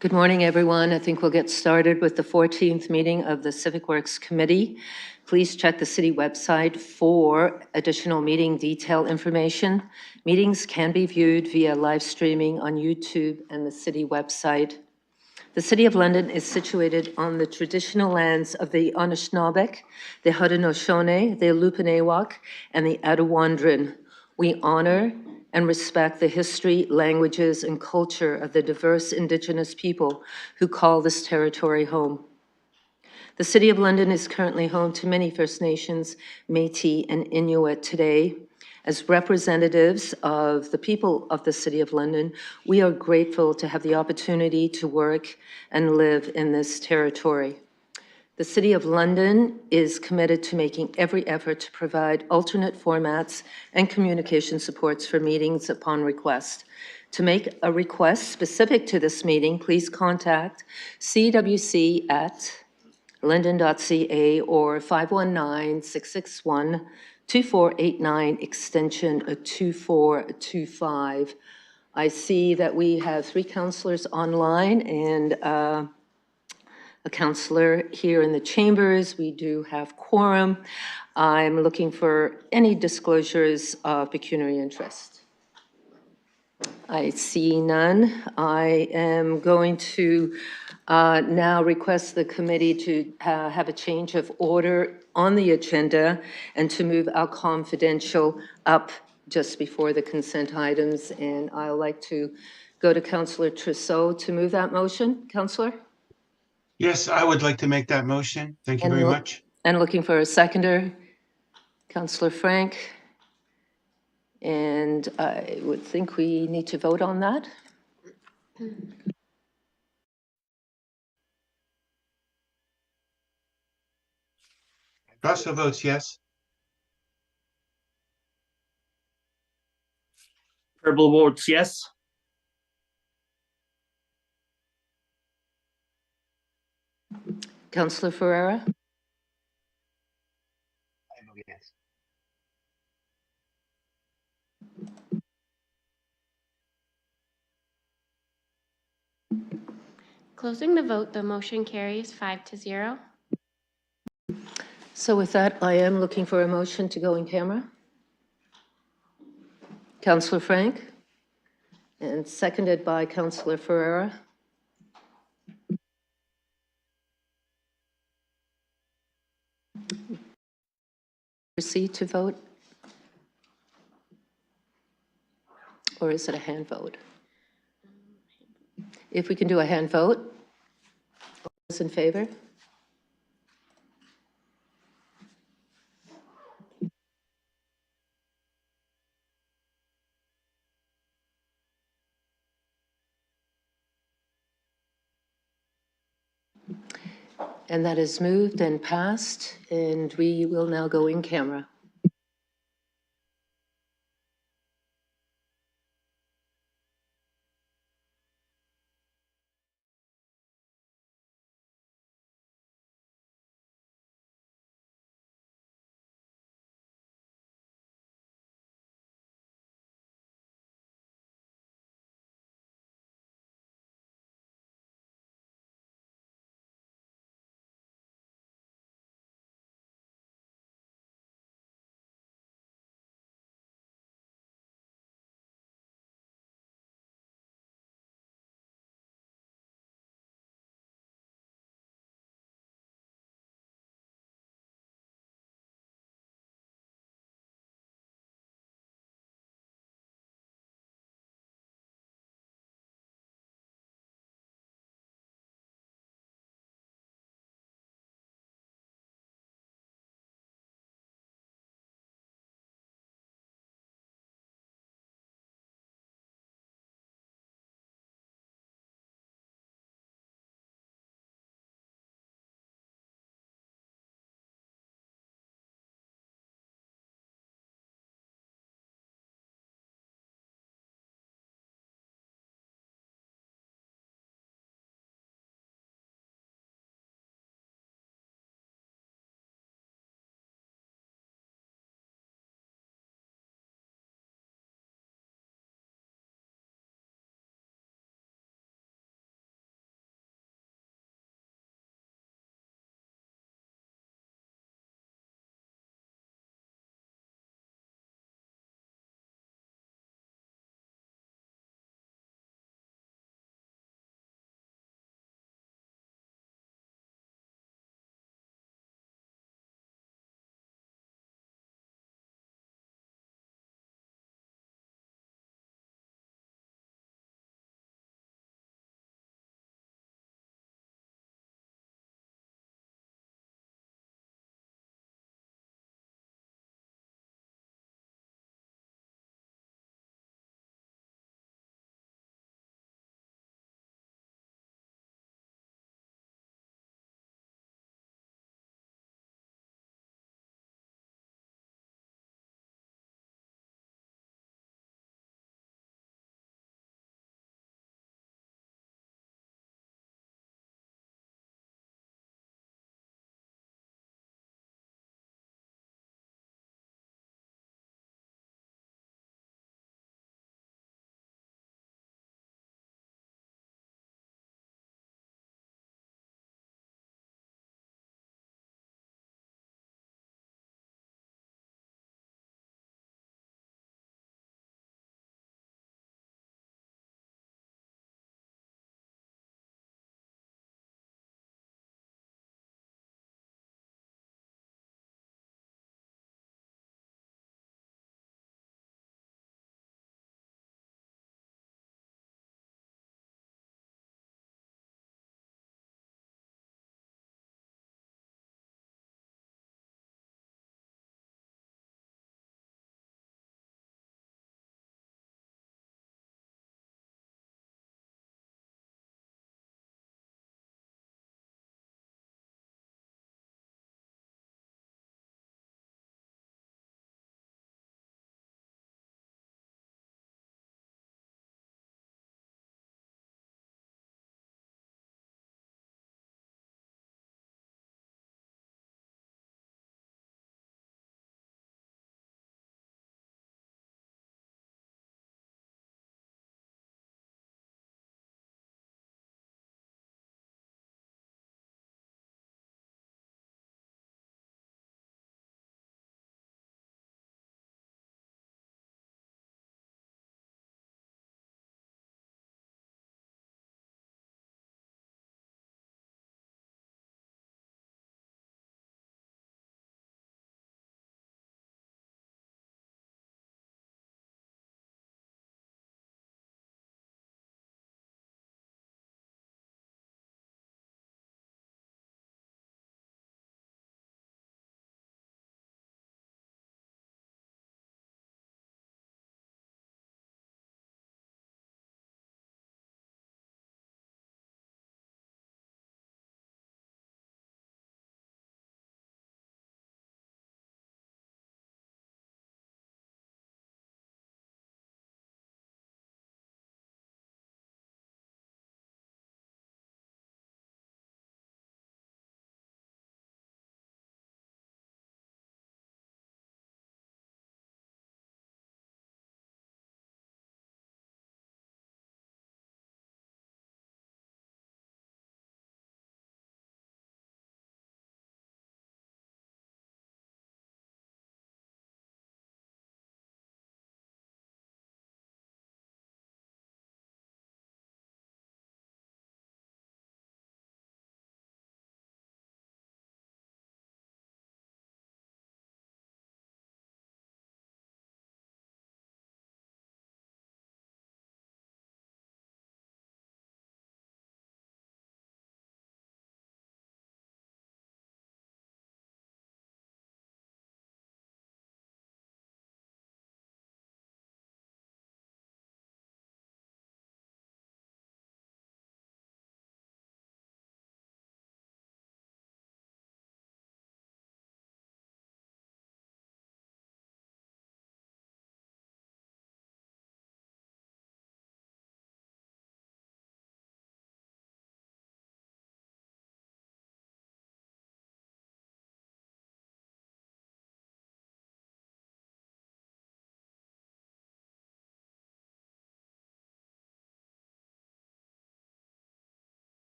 Good morning, everyone. I think we'll get started with the 14th meeting of the Civic Works Committee. Please check the city website for additional meeting detail information. Meetings can be viewed via live streaming on YouTube and the city website. The City of London is situated on the traditional lands of the Anishinaabeg, the Haudenosaunee, the Alupanewak, and the Adawandran. We honor and respect the history, languages, and culture of the diverse Indigenous people who call this territory home. The City of London is currently home to many First Nations, Métis, and Inuit today. As representatives of the people of the City of London, we are grateful to have the opportunity to work and live in this territory. The City of London is committed to making every effort to provide alternate formats and communication supports for meetings upon request. To make a request specific to this meeting, please contact cwc@london.ca or 519-661-2489 extension 2425. I see that we have 3 councillors online and a councillor here in the chambers. We do have quorum. I'm looking for any disclosures of pecuniary interest. I see none. I am going to now request the committee to have a change of order on the agenda and to move our confidential up just before the consent items. And I'd like to go to Councillor Trousseau to move that motion. Councillor? Yes, I would like to make that motion. Thank you very much. And looking for a seconder, Councillor Frank. And I would think we need to vote on that. Russell votes yes. Purple votes yes. Councillor Ferreira? I vote yes. Closing the vote, the motion carries 5-0. So with that, I am looking for a motion to go in camera. Councillor Frank, and seconded by Councillor Ferreira. Proceed to vote? Or is it a hand vote? If we can do a hand vote, all those in favor? And that is moved and passed, and we will now go in camera.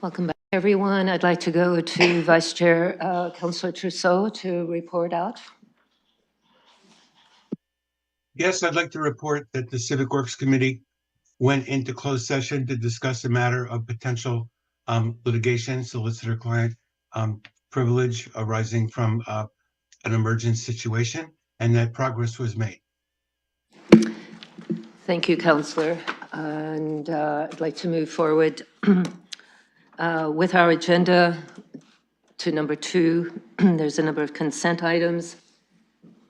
Welcome back, everyone. I'd like to go to Vice Chair Councillor Trousseau to report out. Yes, I'd like to report that the Civic Works Committee went into closed session to discuss a matter of potential litigation, solicitor-client privilege arising from an emergent situation, and that progress was made. Thank you, Councillor. And I'd like to move forward with our agenda to number 2. There's a number of consent items.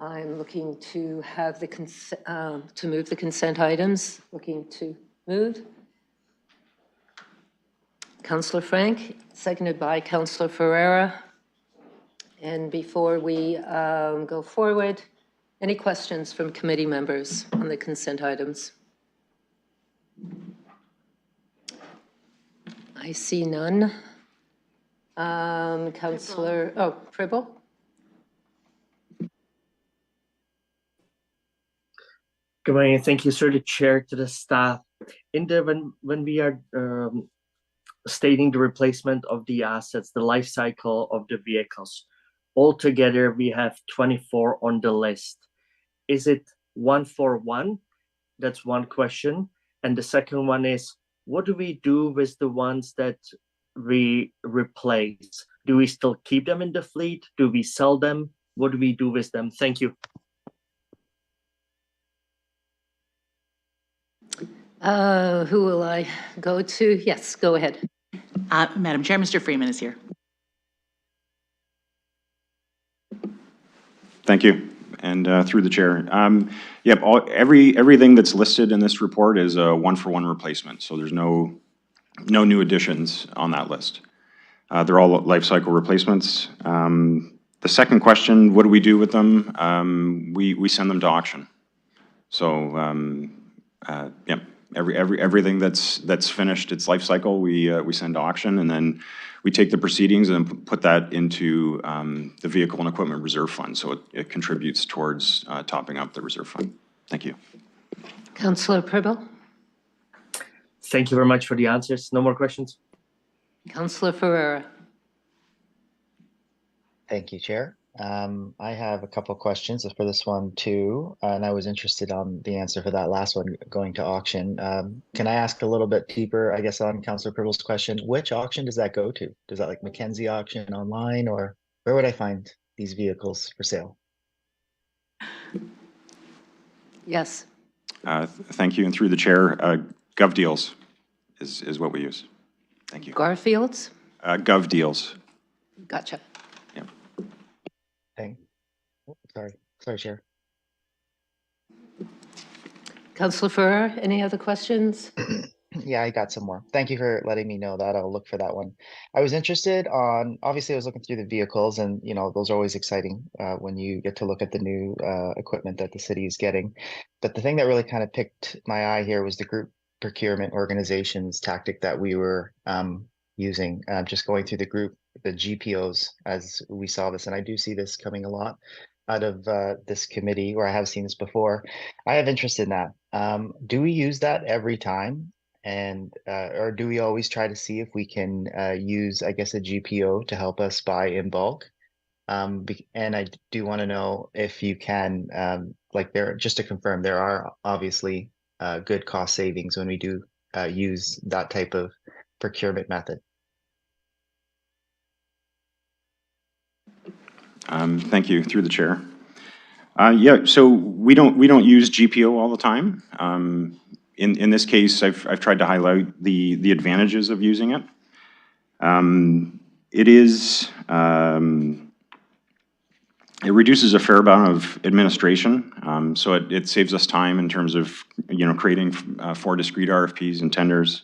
I'm looking to have the to move the consent items. Looking to move. Councillor Frank, seconded by Councillor Ferreira. And before we go forward, any questions from committee members on the consent items? I see none. Councillor, Pribble? Good morning. Thank you, sir, the chair, to the staff. When we are stating the replacement of the assets, the life cycle of the vehicles, altogether we have 24 on the list. Is it 1 for 1? That's one question. And the second one is, what do we do with the ones that we replace? Do we still keep them in the fleet? Do we sell them? What do we do with them? Thank you. Who will I go to? Yes, go ahead. Madam Chair, Mr. Freeman is here. Thank you, and through the chair. Yep, everything that's listed in this report is a 1-for-1 replacement, so there's no new additions on that list. They're all life cycle replacements. The second question, what do we do with them? We send them to auction. So, yep. Everything that's finished its life cycle, we send to auction, and then we take the proceedings and put that into the Vehicle and Equipment Reserve Fund, so it contributes towards topping up the reserve fund. Thank you. Councillor Pribble? Thank you very much for the answers. No more questions. Councillor Ferreira? Thank you, Chair. I have a couple of questions for this one too, and I was interested on the answer for that last one going to auction. Can I ask a little bit deeper, I guess, on Councillor Pribble's question? Which auction does that go to? Does that like Mackenzie auction online, or where would I find these vehicles for sale? Yes. Thank you, and through the chair, Gov Deals is what we use. Thank you. Garfield's? Gov Deals. Gotcha. Yep. Thing. Oh, sorry, Chair. Councillor Ferreira, any other questions? Yeah, I got some more. Thank you for letting me know that. I'll look for that one. I was interested on, obviously I was looking through the vehicles, and those are always exciting when you get to look at the new equipment that the city is getting. But the thing that really kind of picked my eye here was the group procurement organizations tactic that we were using. Just going through the GPOs as we saw this, and I do see this coming a lot out of this committee, or I have seen this before. I have interest in that. Do we use that every time? And or do we always try to see if we can use, I guess, a GPO to help us buy in bulk? And I do want to know if you can, just to confirm, there are obviously good cost savings when we do use that type of procurement method. Thank you, through the chair. Yeah, so we don't use GPO all the time. In this case, I've tried to highlight the advantages of using it. It reduces a fair amount of administration, so it saves us time in terms of creating 4 discrete RFPs and tenders.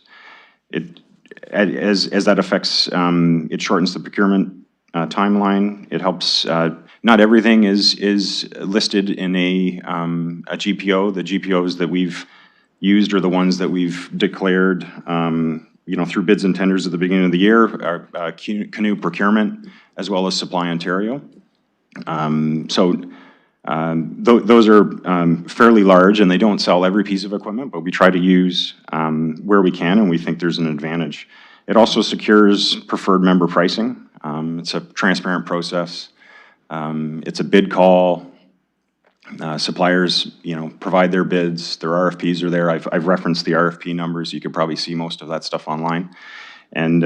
As that affects, it shortens the procurement timeline. It helps. Not everything is listed in a GPO. The GPOs that we've used are the ones that we've declared, through bids and tenders at the beginning of the year, our Canoe Procurement, as well as Supply Ontario. Those are fairly large, and they don't sell every piece of equipment, but we try to use where we can, and we think there's an advantage. It also secures preferred member pricing. It's a transparent process. It's a bid call. Suppliers, provide their bids. Their RFPs are there. I've referenced the RFP numbers. You can probably see most of that stuff online, and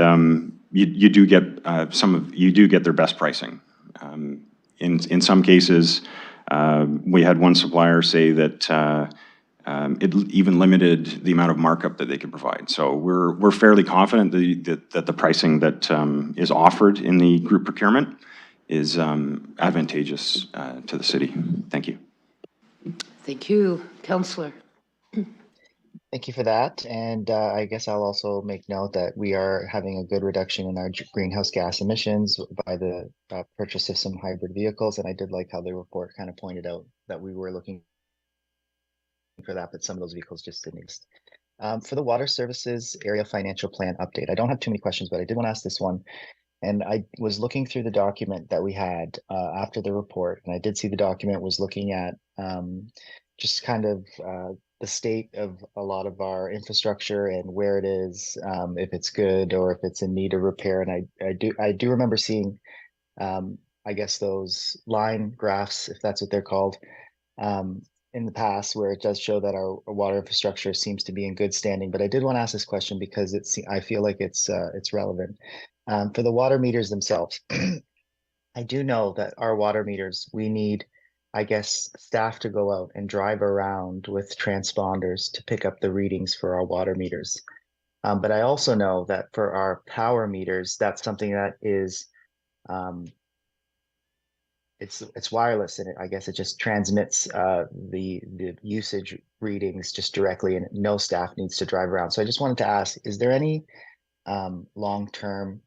you do get their best pricing. In some cases, we had one supplier say that it even limited the amount of markup that they could provide. So we're fairly confident that the pricing that is offered in the group procurement is advantageous to the city. Thank you. Thank you. Councillor. Thank you for that. And I guess I'll also make note that we are having a good reduction in our greenhouse gas emissions by the purchase of some hybrid vehicles. And I did like how the report kind of pointed out that we were looking for that, but some of those vehicles just didn't exist. For the water services area financial plan update, I don't have too many questions, but I did want to ask this one. And I was looking through the document that we had after the report, and I did see the document was looking at just kind of the state of a lot of our infrastructure and where it is, if it's good or if it's in need of repair. And I do remember seeing, I guess, those line graphs, if that's what they're called, in the past, where it does show that our water infrastructure seems to be in good standing. But I did want to ask this question because I feel like it's relevant. For the water meters themselves, I do know that our water meters, we need, I guess, staff to go out and drive around with transponders to pick up the readings for our water meters. But I also know that for our power meters, that's something that is, it's wireless, and I guess it just transmits the usage readings just directly, and no staff needs to drive around. So I just wanted to ask, is there any long-term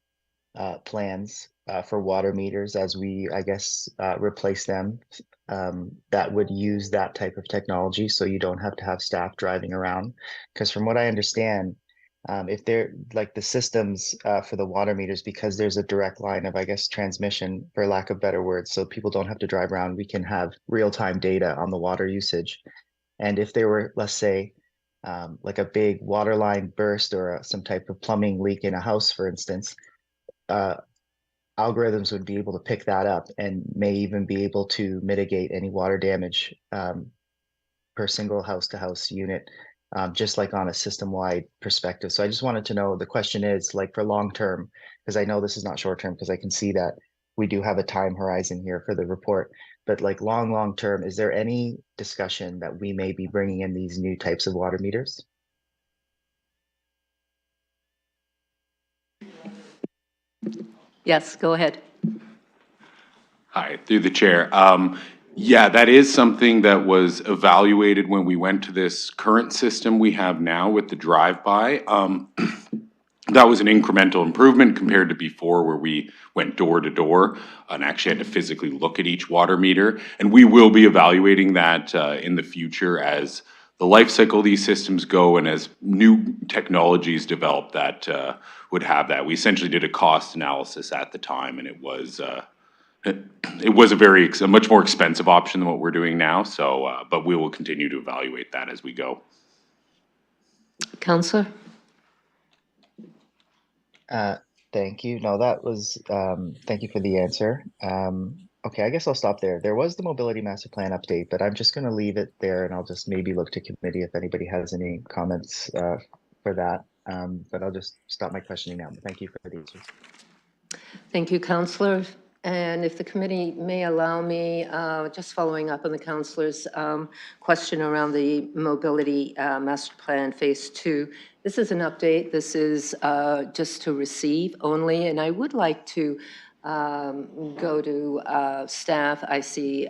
plans for water meters as we, I guess, replace them that would use that type of technology, so you don't have to have staff driving around? Because from what I understand, if they're like the systems for the water meters, because there's a direct line of, I guess, transmission, for lack of better words, so people don't have to drive around, we can have real-time data on the water usage. And if there were, let's say, like a big water line burst or some type of plumbing leak in a house, for instance, algorithms would be able to pick that up and may even be able to mitigate any water damage per single house-to-house unit, just like on a system-wide perspective. So I just wanted to know, the question is, like, for long-term, because I know this is not short-term, because I can see that we do have a time horizon here for the report, but like long-term, is there any discussion that we may be bringing in these new types of water meters? Yes, go ahead. Hi, through the chair. Yeah, that is something that was evaluated when we went to this current system we have now with the drive-by. That was an incremental improvement compared to before, where we went door to door and actually had to physically look at each water meter. And we will be evaluating that in the future as the life cycle of these systems go and as new technologies develop that would have that. We essentially did a cost analysis at the time, and it was a much more expensive option than what we're doing now. So, but we will continue to evaluate that as we go. Councillor? Thank you. No, that was, thank you for the answer. Okay, I guess I'll stop there. There was the mobility master plan update, but I'm just going to leave it there, and I'll just maybe look to committee if anybody has any comments for that. But I'll just stop my questioning now. But thank you for the answers. Thank you, Councillor. And if the committee may allow me, just following up on the councillor's question around the mobility master plan phase 2. This is an update. This is just to receive only, and I would like to go to staff. I see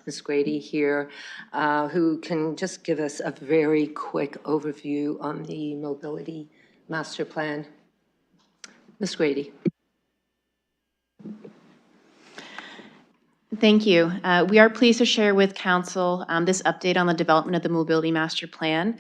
Ms. Grady here, who can just give us a very quick overview on the mobility master plan. Ms. Grady. Thank you. We are pleased to share with Council this update on the development of the Mobility Master Plan,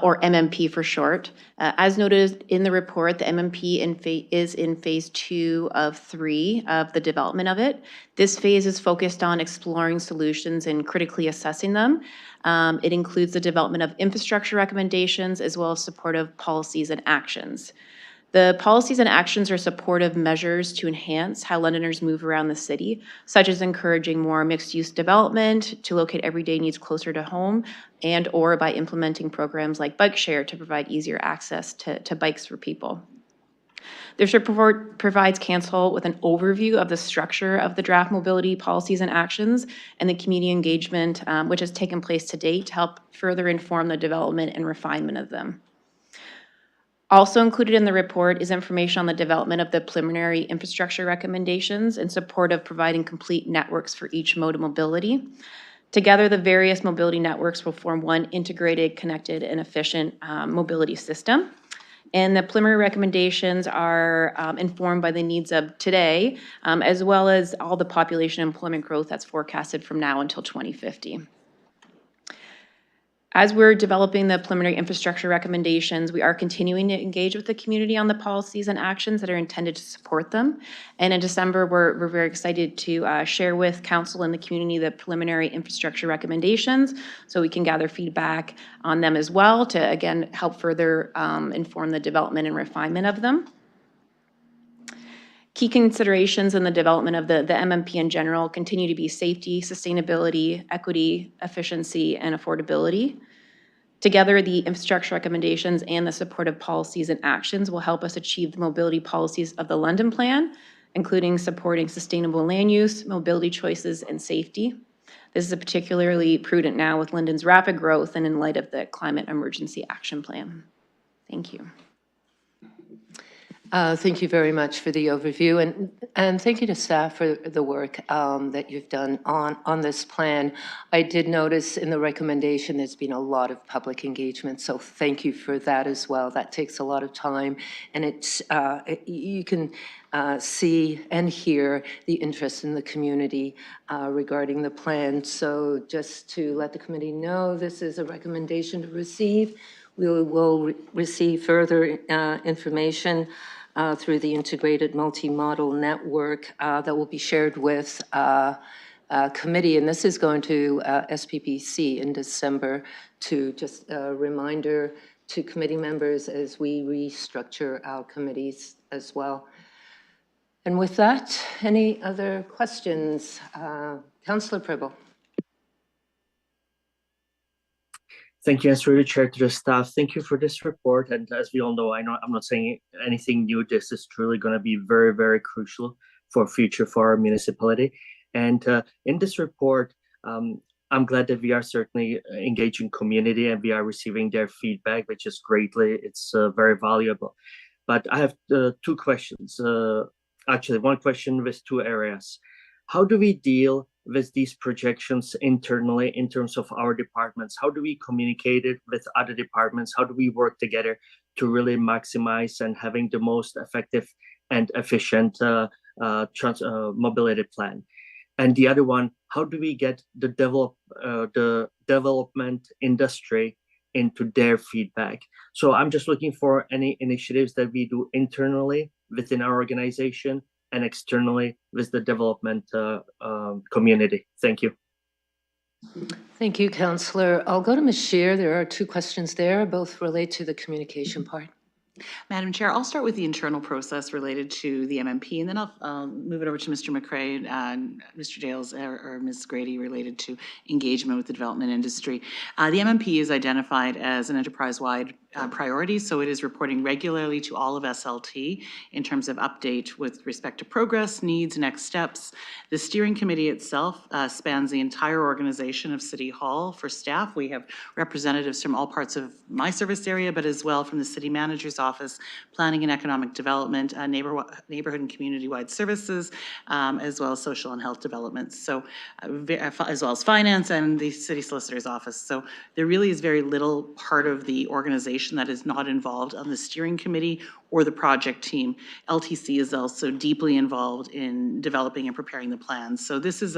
or MMP for short. As noted in the report, the MMP is in phase 2 of 3 of the development of it. This phase is focused on exploring solutions and critically assessing them. It includes the development of infrastructure recommendations as well as supportive policies and actions. The policies and actions are supportive measures to enhance how Londoners move around the city, such as encouraging more mixed-use development to locate everyday needs closer to home, and or by implementing programs like bike share to provide easier access to bikes for people. This report provides council with an overview of the structure of the draft mobility policies and actions and the community engagement which has taken place to date to help further inform the development and refinement of them. Also included in the report is information on the development of the preliminary infrastructure recommendations in support of providing complete networks for each mode of mobility. Together, the various mobility networks will form one integrated, connected, and efficient mobility system. And the preliminary recommendations are informed by the needs of today, as well as all the population employment growth that's forecasted from now until 2050. As we're developing the preliminary infrastructure recommendations, we are continuing to engage with the community on the policies and actions that are intended to support them. And in December, we're very excited to share with council and the community the preliminary infrastructure recommendations so we can gather feedback on them as well to, again, help further inform the development and refinement of them. Key considerations in the development of the MMP in general continue to be safety, sustainability, equity, efficiency, and affordability. Together, the infrastructure recommendations and the supportive policies and actions will help us achieve the mobility policies of the London Plan, including supporting sustainable land use, mobility choices, and safety. This is particularly prudent now with London's rapid growth and in light of the Climate Emergency Action Plan. Thank you. Thank you very much for the overview, and thank you to staff for the work that you've done on this plan. I did notice in the recommendation there's been a lot of public engagement, so thank you for that as well. That takes a lot of time, and you can see and hear the interest in the community regarding the plan. So just to let the committee know, this is a recommendation to receive. We will receive further information through the integrated multi-model network that will be shared with committee. And this is going to SPPC in December to just a reminder to committee members as we restructure our committees as well. And with that, any other questions? Councillor Pribble. Thank you, and through the chair to the staff. Thank you for this report. And as we all know, I'm not saying anything new. This is truly going to be very, very crucial for future for our municipality. And in this report, I'm glad that we are certainly engaging community and we are receiving their feedback, which is it's very valuable. But I have two questions. Actually, one question with two areas. How do we deal with these projections internally in terms of our departments? How do we communicate it with other departments? How do we work together to really maximize and having the most effective and efficient mobility plan? And the other one, how do we get the development industry into their feedback? So I'm just looking for any initiatives that we do internally within our organization and externally with the development community. Thank you. Thank you, Councillor. I'll go to Ms. Scheer. There are two questions there, both relate to the communication part. Madam Chair, I'll start with the internal process related to the MMP, and then I'll move it over to Mr. McCrae and Mr. Dales or Ms. Grady related to engagement with the development industry. The MMP is identified as an enterprise-wide priority, so it is reporting regularly to all of SLT in terms of update with respect to progress, needs, next steps. The steering committee itself spans the entire organization of City Hall. For staff, we have representatives from all parts of my service area, but as well from the City Manager's Office, Planning and Economic Development, Neighborhood and Community-Wide Services, as well as Social and Health Developments, so as well as Finance and the City Solicitor's Office. So there really is very little part of the organization that is not involved on the steering committee or the project team. LTC is also deeply involved in developing and preparing the plans. So this is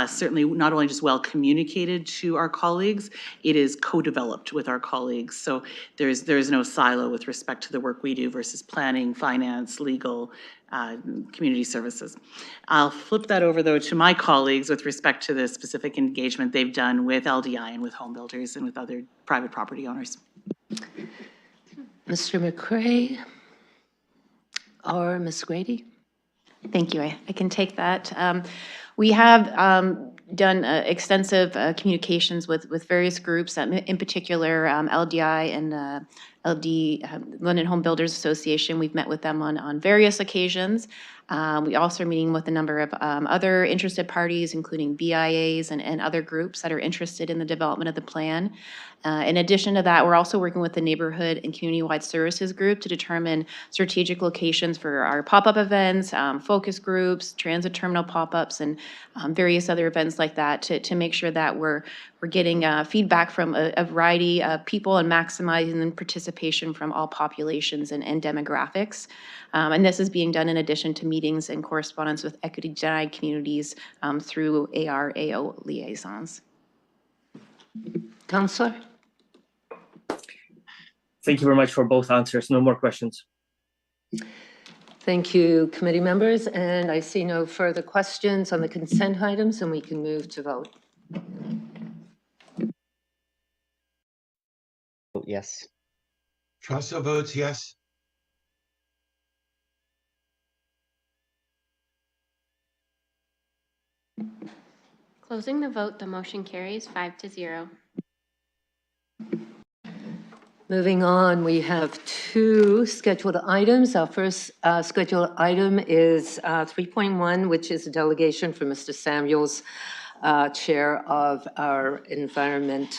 certainly not only just well communicated to our colleagues, it is co-developed with our colleagues. So there is no silo with respect to the work we do versus planning, finance, legal, community services. I'll flip that over though to my colleagues with respect to the specific engagement they've done with LDI and with home builders and with other private property owners. Mr. McCrae. or Ms. Grady? Thank you. I can take that. We have done extensive communications with various groups, in particular LDI and LD, London Home Builders Association. We've met with them on various occasions. We also are meeting with a number of other interested parties, including BIAs and other groups that are interested in the development of the plan. In addition to that, we're also working with the Neighborhood and Community-Wide Services Group to determine strategic locations for our pop-up events, focus groups, transit terminal pop-ups, and various other events like that to make sure that we're getting feedback from a variety of people and maximizing the participation from all populations and demographics. And this is being done in addition to meetings and correspondence with equity-denied communities through ARAO liaisons. Councillor? Thank you very much for both answers. No more questions. Thank you, committee members, and I see no further questions on the consent items, and we can move to vote. Yes. Also votes yes. Closing the vote, the motion carries 5-0. Moving on, we have two scheduled items. Our first scheduled item is 3.1, which is a delegation for Mr. Samuels, Chair of our Environmental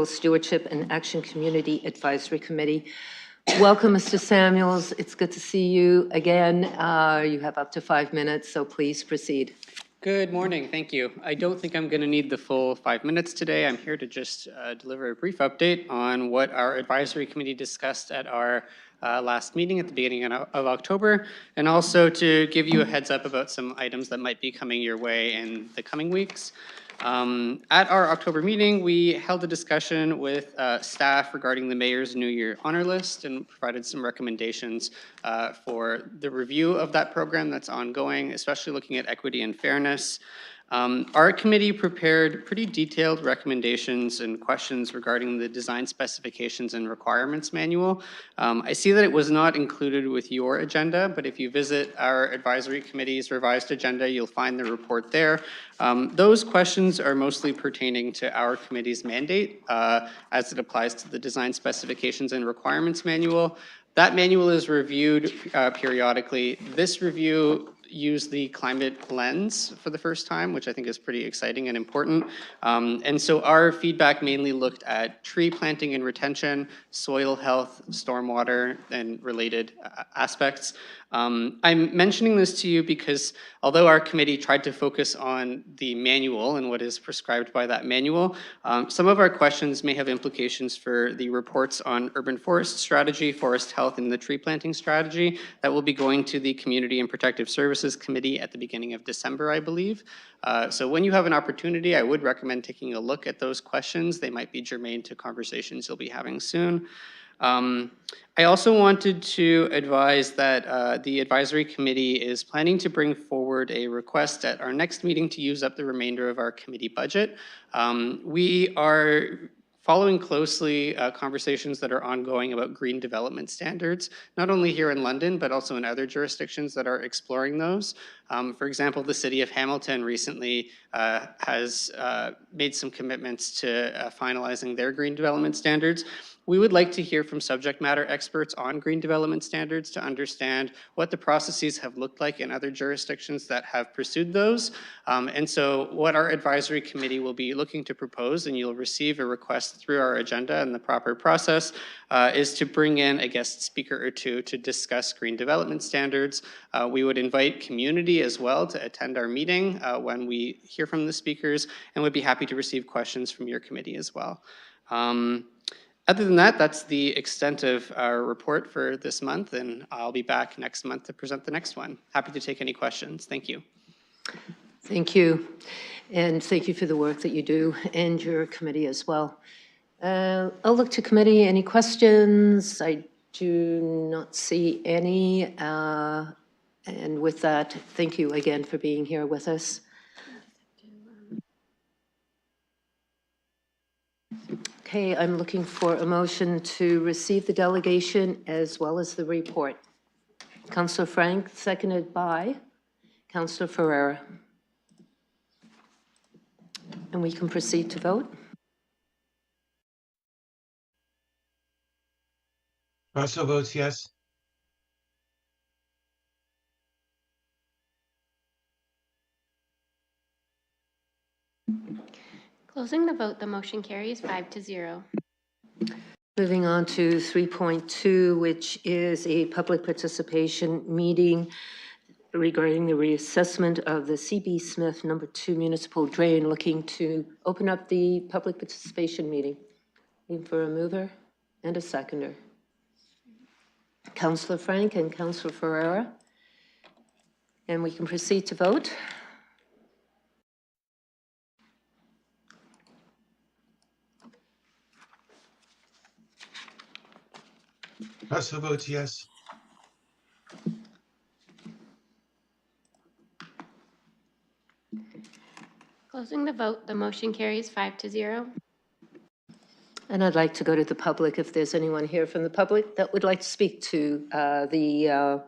Stewardship and Action Community Advisory Committee. Welcome, Mr. Samuels. It's good to see you again. You have up to 5 minutes, so please proceed. Good morning, thank you. I don't think I'm going to need the full 5 minutes today. I'm here to just deliver a brief update on what our advisory committee discussed at our last meeting at the beginning of October, and also to give you a heads up about some items that might be coming your way in the coming weeks. At our October meeting, we held a discussion with staff regarding the Mayor's New Year honor list and provided some recommendations for the review of that program that's ongoing, especially looking at equity and fairness. Our committee prepared pretty detailed recommendations and questions regarding the design specifications and requirements manual. I see that it was not included with your agenda, but if you visit our advisory committee's revised agenda, you'll find the report there. Those questions are mostly pertaining to our committee's mandate as it applies to the design specifications and requirements manual. That manual is reviewed periodically. This review used the climate lens for the first time, which I think is pretty exciting and important. And so our feedback mainly looked at tree planting and retention, soil health, stormwater, and related aspects. I'm mentioning this to you because although our committee tried to focus on the manual and what is prescribed by that manual, some of our questions may have implications for the reports on urban forest strategy, forest health, and the tree planting strategy that will be going to the Community and Protective Services Committee at the beginning of December, I believe. So when you have an opportunity, I would recommend taking a look at those questions. They might be germane to conversations you'll be having soon. I also wanted to advise that the advisory committee is planning to bring forward a request at our next meeting to use up the remainder of our committee budget. We are following closely conversations that are ongoing about green development standards, not only here in London, but also in other jurisdictions that are exploring those. For example, the city of Hamilton recently has made some commitments to finalizing their green development standards. We would like to hear from subject matter experts on green development standards to understand what the processes have looked like in other jurisdictions that have pursued those. And so what our advisory committee will be looking to propose, and you'll receive a request through our agenda and the proper process, is to bring in a guest speaker or two to discuss green development standards. We would invite community as well to attend our meeting when we hear from the speakers, and would be happy to receive questions from your committee as well. Other than that, that's the extent of our report for this month, and I'll be back next month to present the next one. Happy to take any questions. Thank you. Thank you. And thank you for the work that you do and your committee as well. I'll look to committee. Any questions? I do not see any. And with that, thank you again for being here with us. Okay, I'm looking for a motion to receive the delegation as well as the report. Councillor Frank, seconded by Councillor Ferreira. And we can proceed to vote. Russell votes yes. Closing the vote, the motion carries 5-0. Moving on to 3.2, which is a public participation meeting regarding the reassessment of the CB Smith number 2 municipal drain. Looking to open up the public participation meeting. Looking for a mover and a seconder. Councillor Frank and Councillor Ferreira. And we can proceed to vote. Russell votes yes. Closing the vote, the motion carries 5-0. And I'd like to go to the public if there's anyone here from the public that would like to speak to the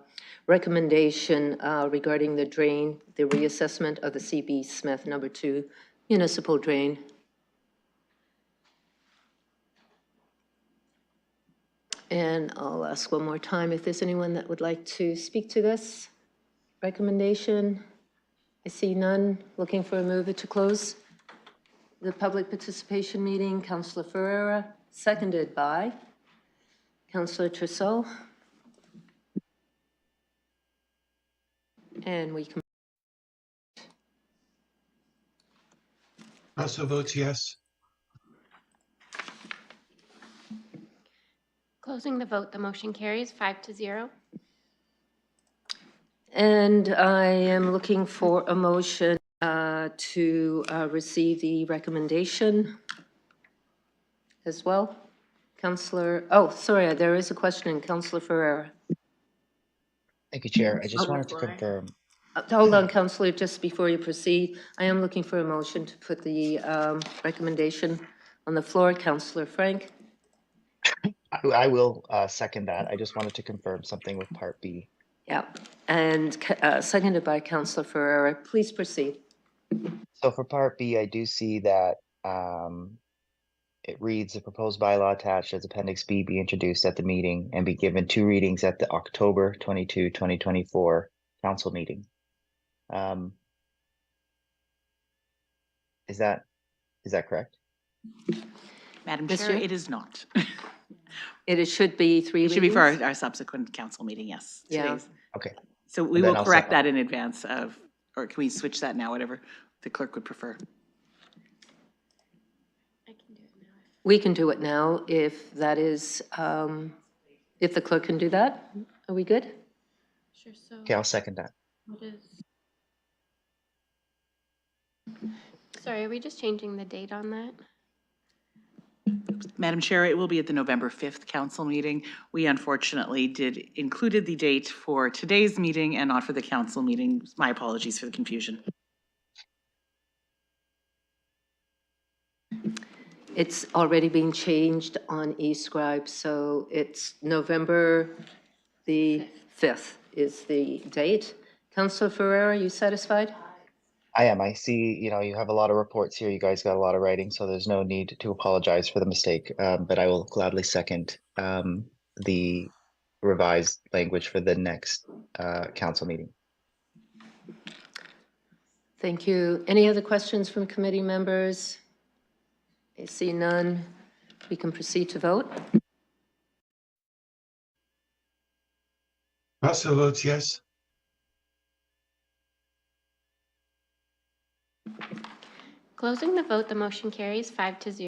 recommendation regarding the drain, the reassessment of the CB Smith number 2 municipal drain. And I'll ask one more time if there's anyone that would like to speak to this recommendation. I see none. Looking for a mover to close the public participation meeting. Councillor Ferreira, seconded by Councillor Trousseau. And we can. Russell votes yes. Closing the vote, the motion carries 5-0. And I am looking for a motion to receive the recommendation as well. Councillor, oh, sorry, there is a question. Councillor Ferreira. Thank you, Chair. I just wanted to confirm. Hold on, Councillor, just before you proceed, I am looking for a motion to put the recommendation on the floor. Councillor Frank. I will second that. I just wanted to confirm something with Part B. Yeah, and seconded by Councillor Ferreira. Please proceed. So for Part B, I do see that it reads the proposed bylaw attached as Appendix B be introduced at the meeting and be given 2 readings at the October 22, 2024 council meeting. Is that correct? Madam Ms. Chair, Chair? it is not. It should be 3 It readings. should be for our subsequent council meeting, yes. Yeah. Today's. Okay. So we Then will I'll correct second. that in advance of, or can we switch that now, whatever the clerk would prefer? I can do it now. We can do it now if that is, if the clerk can do that. Are we good? Sure, so Okay, I'll second that. what is... Sorry, are we just changing the date on that? Madam Chair, it will be at the November 5th council meeting. We unfortunately included the date for today's meeting and not for the council meeting. My apologies for the confusion. It's already been changed on eScribe, so it's November the 5th is the date. Councillor Ferreira, are you satisfied? I am. I see, you have a lot of reports here. You guys got a lot of writing, so there's no need to apologize for the mistake. But I will gladly second the revised language for the next council meeting. Thank you. Any other questions from committee members? I see none. We can proceed to vote. Russell votes yes. Closing the vote, the motion carries 5-0.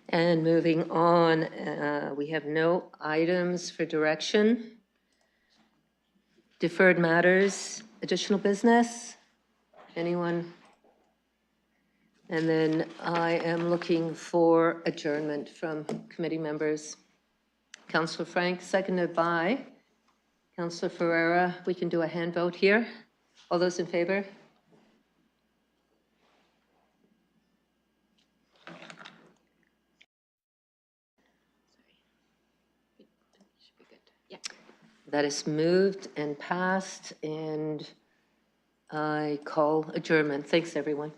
And moving on, we have no items for direction. Deferred matters, additional business? Anyone? And then I am looking for adjournment from committee members. Councillor Frank, seconded by Councillor Ferreira. We can do a hand vote here. All those in favor? Should be good. Yeah. That is moved and passed, and I call adjournment. Thanks, everyone.